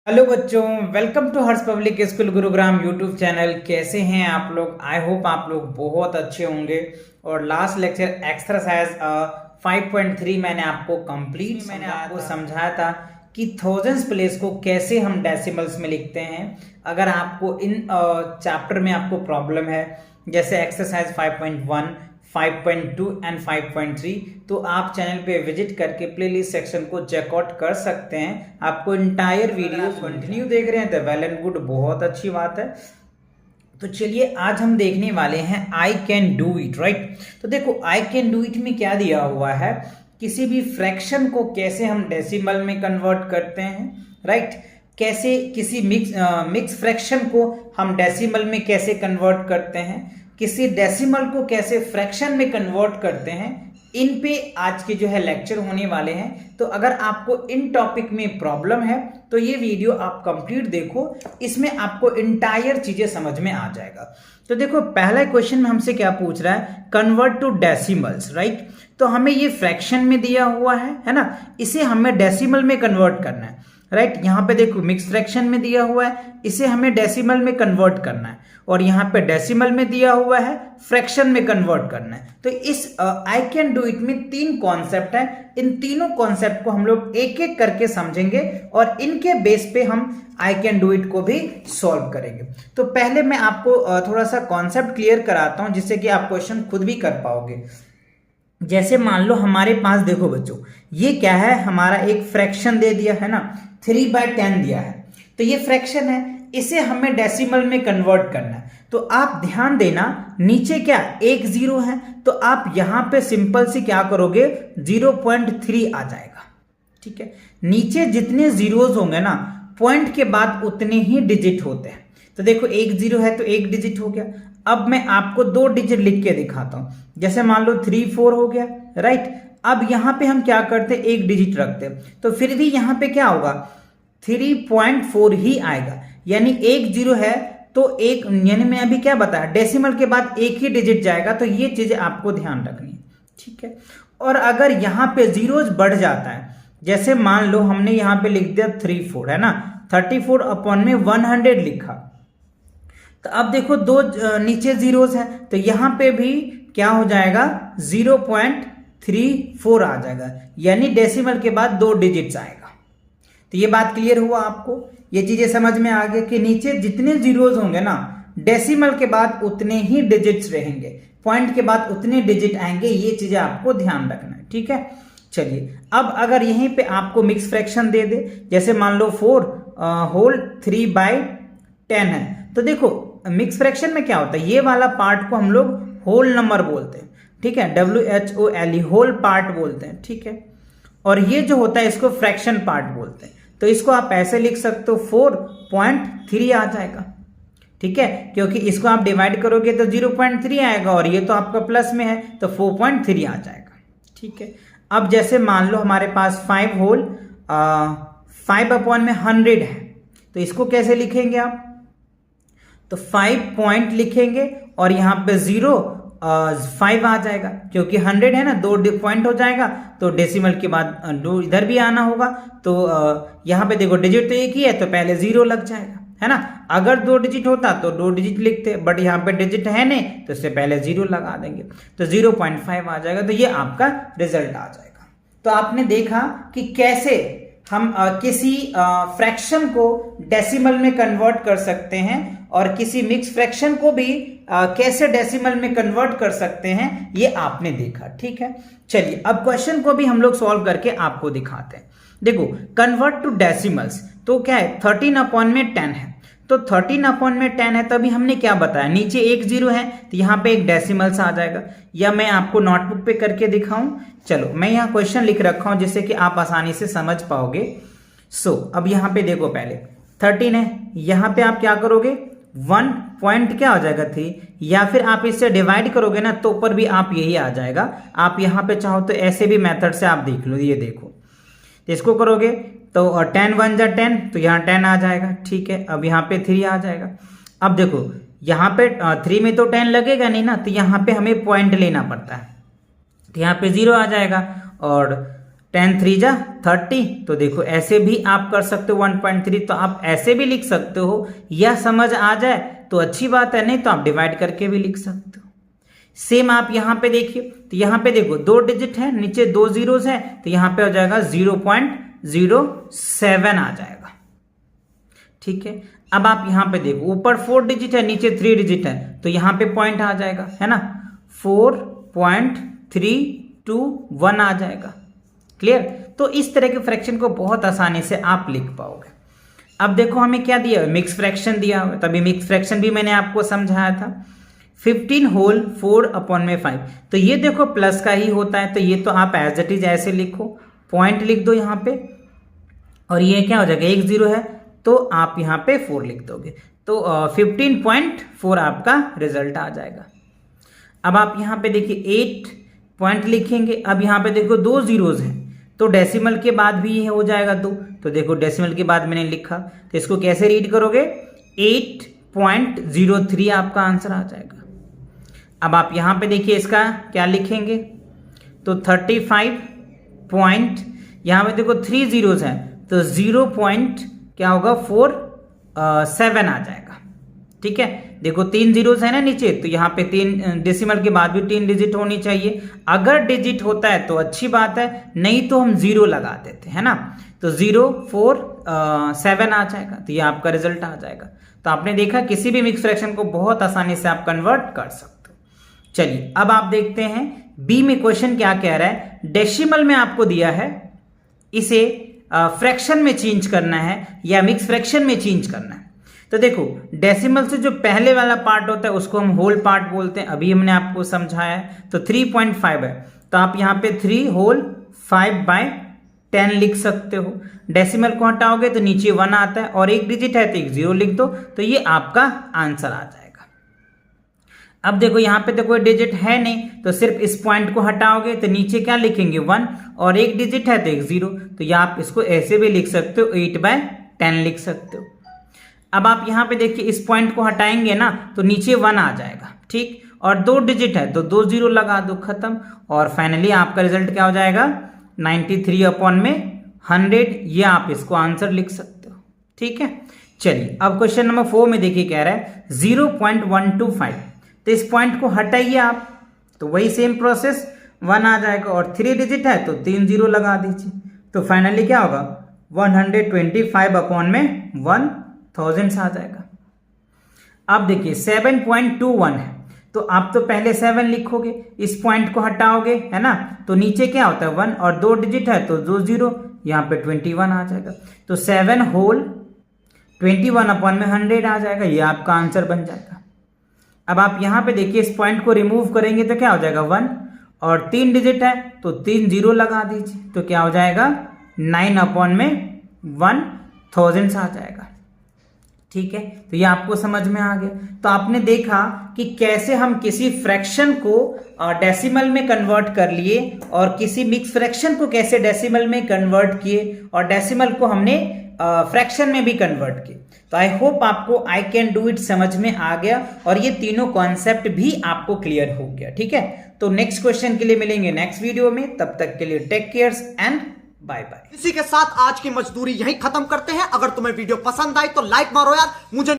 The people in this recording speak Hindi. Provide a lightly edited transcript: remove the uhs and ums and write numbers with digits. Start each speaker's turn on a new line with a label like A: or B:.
A: हेलो बच्चों, welcome to Harsh public school Gurugram YouTube channel. कैसे हैं आप लोग? आई होप आप लोग बहुत अच्छे होंगे। और लास्ट लेक्चर एक्सरसाइज 5.3 मैंने आपको समझाया था कि थाउजेंड्स प्लेस को कैसे हम डेसिमल्स में लिखते हैं। अगर आपको इन चैप्टर में आपको प्रॉब्लम है, जैसे एक्सरसाइज 5.1, 5.2 एंड 5.3, तो आप चैनल पे विजिट करके प्लेलिस्ट सेक्शन को चेकआउट कर सकते हैं। आपको इंटायर वीडियो कंटिन्यू देख रहे हैं तो वेल एंड गुड, बहुत अच्छी बात है। तो चलिए आज हम देखने वाले हैं I can do it, right. तो देखो आई कैन डू इट में क्या दिया हुआ है, किसी भी फ्रैक्शन को कैसे हम डेसिमल में कन्वर्ट करते हैं, राइट। कैसे किसी मिक्स फ्रैक्शन को हम डेसिमल में कैसे कन्वर्ट करते हैं, किसी डेसिमल को कैसे फ्रैक्शन में कन्वर्ट करते हैं, इन पे आज के जो है लेक्चर होने वाले हैं। तो अगर आपको इन टॉपिक में प्रॉब्लम है तो ये वीडियो आप कंप्लीट देखो, इसमें आपको इंटायर चीजें समझ में आ जाएगा। तो देखो पहला क्वेश्चन में हमसे क्या पूछ रहा है, कन्वर्ट टू डेसिमल्स, राइट। तो हमें ये फ्रैक्शन में दिया हुआ है ना, इसे हमें डेसिमल में कन्वर्ट करना है, राइट। यहाँ पे देखो मिक्स फ्रैक्शन में दिया हुआ है, इसे हमें डेसिमल में कन्वर्ट करना है। और यहाँ पे डेसिमल में दिया हुआ है, फ्रैक्शन में कन्वर्ट करना है। तो इस आई कैन डू इट में तीन कॉन्सेप्ट है, इन तीनों कॉन्सेप्ट को हम लोग एक एक करके समझेंगे और इनके बेस पे हम आई कैन डू इट को भी सॉल्व करेंगे। तो पहले मैं आपको थोड़ा सा कॉन्सेप्ट क्लियर कराता हूं, जिससे कि आप क्वेश्चन खुद भी कर पाओगे। जैसे मान लो हमारे पास देखो बच्चों, ये क्या है, हमारा एक फ्रैक्शन दे दिया है ना, 3/10 दिया है। तो ये फ्रैक्शन है, इसे हमें डेसिमल में कन्वर्ट करना है। तो आप ध्यान देना, नीचे क्या एक जीरो है, तो आप यहां पे सिंपल सी क्या करोगे, 0.3 आ जाएगा, ठीक है। नीचे जितने जीरोस होंगे ना, पॉइंट के बाद उतने ही डिजिट होते हैं। तो देखो एक जीरो है तो एक डिजिट हो गया। अब मैं आपको दो डिजिट लिख के दिखाता हूं, जैसे मान लो 3-4 हो गया, राइट। अब यहां पे हम क्या करते, एक डिजिट रखते, तो फिर भी यहां पे क्या होगा, 3.4 ही आएगा। यानी एक जीरो है तो एक, यानी मैं अभी क्या बताया, डेसिमल के बाद एक ही डिजिट जाएगा। तो ये चीजें आपको ध्यान रखनी है, ठीक है। और अगर यहाँ पे जीरोज बढ़ जाता है, जैसे मान लो हमने यहाँ पे लिख दिया 34 है ना, 34 अपॉन में 100 लिखा, तो अब देखो दो नीचे जीरोज है, तो यहां पे भी क्या हो जाएगा, 0.34 आ जाएगा। यानी डेसिमल के बाद दो डिजिट्स आएगा। तो ये बात क्लियर हुआ आपको, ये चीजें समझ में आ गई कि नीचे जितने जीरोज होंगे ना, डेसिमल के बाद उतने ही डिजिट्स रहेंगे, पॉइंट के बाद उतने डिजिट आएंगे। ये चीजें आपको ध्यान रखना है, ठीक है। चलिए अब अगर यहीं पे आपको मिक्स फ्रैक्शन दे दे, जैसे मान लो 4 होल 3/10 है, तो देखो मिक्स फ्रैक्शन में क्या होता है, ये वाला पार्ट को हम लोग होल नंबर बोलते हैं, ठीक है, WHOLE होल पार्ट बोलते हैं, ठीक है। और ये जो होता है इसको फ्रैक्शन पार्ट बोलते हैं। तो इसको आप ऐसे लिख सकते हो, 4.3 आ जाएगा, ठीक है, क्योंकि इसको आप डिवाइड करोगे तो 0.3 आएगा, और ये तो आपका प्लस में है तो 4.3 आ जाएगा, ठीक है। अब जैसे मान लो हमारे पास 5 होल 5 अपॉन में 100 है, तो इसको कैसे लिखेंगे आप, तो 5 पॉइंट लिखेंगे और यहाँ पे 5 आ जाएगा, क्योंकि 100 है ना, दो पॉइंट हो जाएगा, तो डेसिमल के बाद दो इधर भी आना होगा। तो यहाँ पे देखो डिजिट तो एक ही है, तो पहले 0 लग जाएगा, है ना। अगर दो डिजिट होता तो दो डिजिट लिखते, बट यहाँ पे डिजिट है नहीं, तो इससे पहले 0 लगा देंगे, तो 0.5 आ जाएगा। तो ये आपका रिजल्ट आ जाएगा। तो आपने देखा कि कैसे हम किसी फ्रैक्शन को डेसिमल में कन्वर्ट कर सकते हैं, और किसी मिक्स फ्रैक्शन को भी कैसे डेसिमल में कन्वर्ट कर सकते हैं, ये आपने देखा, ठीक है। चलिए अब क्वेश्चन को भी हम लोग सॉल्व करके आपको दिखाते हैं। देखो कन्वर्ट टू डेसिमल्स, तो क्या है, 13 अपॉन में 10 है, तो 13 अपॉन में 10 है, तभी हमने क्या बताया, नीचे एक जीरो है तो यहाँ पे एक डेसिमल्स आ जाएगा। या मैं आपको नोटबुक पे करके दिखाऊं, चलो मैं यहाँ क्वेश्चन लिख रखा हूं जिससे कि आप आसानी से समझ पाओगे। अब यहाँ पे देखो, पहले 13 है, यहाँ पे आप क्या करोगे, 1 पॉइंट क्या हो जाएगा 3, या फिर आप इससे डिवाइड करोगे ना तो ऊपर भी आप यही आ जाएगा। आप यहाँ पे चाहो तो ऐसे भी मेथड से आप देख लो, ये देखो, तो इसको करोगे तो 10 1 जा 10, तो यहाँ 10 आ जाएगा, ठीक है। अब यहाँ पे 3 आ जाएगा। अब देखो यहाँ पे 3 में तो 10 लगेगा नहीं ना, तो यहाँ पे हमें पॉइंट लेना पड़ता है, तो यहाँ पे 0 आ जाएगा। और 10 3 जा 30, तो देखो ऐसे भी आप कर सकते हो 1.3, तो आप ऐसे भी लिख सकते हो, या समझ आ जाए तो अच्छी बात है, नहीं तो आप डिवाइड करके भी लिख सकते हो। सेम आप यहां पे देखिए, तो यहां पे देखो 2 डिजिट है, नीचे 2 जीरोस है, तो यहां पे हो जाएगा 0.07 आ जाएगा। ठीक है, अब आप यहां पे देखो ऊपर 4 डिजिट है, नीचे 3 डिजिट है, तो यहां पे पॉइंट आ जाएगा, है ना, 4.321 आ जाएगा। क्लियर? तो इस तरह के फ्रैक्शन को बहुत आसानी से आप लिख पाओगे। अब देखो हमें क्या दिया, मिक्स फ्रैक्शन दिया हुआ, तभी मिक्स फ्रैक्शन भी मैंने आपको समझाया था। 15 होल 4/5, तो ये देखो प्लस का ही होता है, तो ये तो आप एज इट इज ऐसे लिखो, पॉइंट लिख दो यहाँ पे, और ये क्या हो जाएगा, 1 0 है, तो आप यहाँ पे 4 लिख दोगे, तो 15.4 आपका रिजल्ट आ जाएगा। अब आप यहाँ पे देखिए 8 पॉइंट लिखेंगे, अब यहाँ पे देखो 2 जीरोज हैं, तो डेसिमल के बाद भी ये हो जाएगा 2, तो देखो डेसिमल के बाद मैंने लिखा, तो इसको कैसे रीड करोगे, 8.03 आपका आंसर आ जाएगा। अब आप यहाँ पे देखिए इसका क्या लिखेंगे, तो 35 पॉइंट, यहाँ पे देखो 3 जीरोज हैं, तो 0 पॉइंट क्या होगा 47 आ जाएगा। ठीक है, देखो 3 जीरोस है ना नीचे, तो यहाँ पे 3 डेसिमल के बाद भी 3 डिजिट होनी चाहिए, अगर डिजिट होता है तो अच्छी बात है, नहीं तो हम 0 लगा देते हैं ना, तो 047 आ जाएगा, तो ये आपका रिजल्ट आ जाएगा। तो आपने देखा किसी भी मिक्स फ्रैक्शन को बहुत आसानी से आप कन्वर्ट कर सकते हो। चलिए अब आप देखते हैं बी में क्वेश्चन क्या कह रहा है, डेसिमल में आपको दिया है, इसे फ्रैक्शन में चेंज करना है या मिक्स फ्रैक्शन में चेंज करना है। तो देखो डेसिमल से जो पहले वाला पार्ट होता है उसको हम होल पार्ट बोलते हैं, अभी हमने आपको समझाया है, तो 3.5 है, तो आप यहाँ पे 3 होल 5/10 लिख सकते हो। डेसिमल को हटाओगे तो नीचे 1 आता है, और एक डिजिट है तो एक 0 लिख दो, तो ये आपका आंसर आ जाएगा। अब देखो यहाँ पे तो कोई डिजिट है नहीं, तो सिर्फ इस पॉइंट को हटाओगे तो नीचे क्या लिखेंगे 1, और एक डिजिट है तो एक 0, तो ये आप इसको ऐसे भी लिख सकते हो, 8/10 लिख सकते हो। अब आप यहाँ पे देखिए इस पॉइंट को हटाएंगे ना, तो नीचे 1 आ जाएगा, ठीक, और 2 डिजिट है तो 2 0 लगा दो, खत्म, और फाइनली आपका रिजल्ट क्या हो जाएगा, 93/100, ये आप इसको आंसर लिख सकते हो। ठीक है, चलिए अब क्वेश्चन नंबर 4 में देखिए क्या रहा है 0.125, तो इस पॉइंट को हटाइए आप, तो वही सेम प्रोसेस, 1 आ जाएगा, और 3 डिजिट है तो 3 0 लगा दीजिए, तो फाइनली क्या होगा 125/1000 आ जाएगा। अब देखिए 7.21 है, तो आप तो पहले 7 लिखोगे, इस पॉइंट को हटाओगे, है ना, तो नीचे क्या होता है 1, और 2 डिजिट है तो 2 0, यहाँ पे 21 आ जाएगा, तो 7 होल 21/100 आ जाएगा, ये आपका आंसर बन जाएगा। अब आप यहाँ पे देखिए इस पॉइंट को रिमूव करेंगे तो क्या हो जाएगा 1, और 3 डिजिट है तो 3 0 लगा दीजिए, तो क्या हो जाएगा 9/1000 आ जाएगा। ठीक है, तो ये आपको समझ में आ गया। तो आपने देखा कि कैसे हम किसी फ्रैक्शन को डेसिमल में कन्वर्ट कर लिए, और किसी मिक्स फ्रैक्शन को कैसे डेसिमल में कन्वर्ट किए, और डेसिमल को हमने फ्रैक्शन में भी कन्वर्ट किए। तो आई होप आपको आई कैन डू इट समझ में आ गया, और ये तीनों कॉन्सेप्ट भी आपको क्लियर हो गया। ठीक है, तो नेक्स्ट क्वेश्चन के लिए मिलेंगे नेक्स्ट वीडियो में, तब तक के लिए take care and bye bye.
B: इसी के साथ आज की मजदूरी यहीं खत्म करते हैं। अगर तुम्हें वीडियो पसंद आई तो लाइक मारो यार, मुझे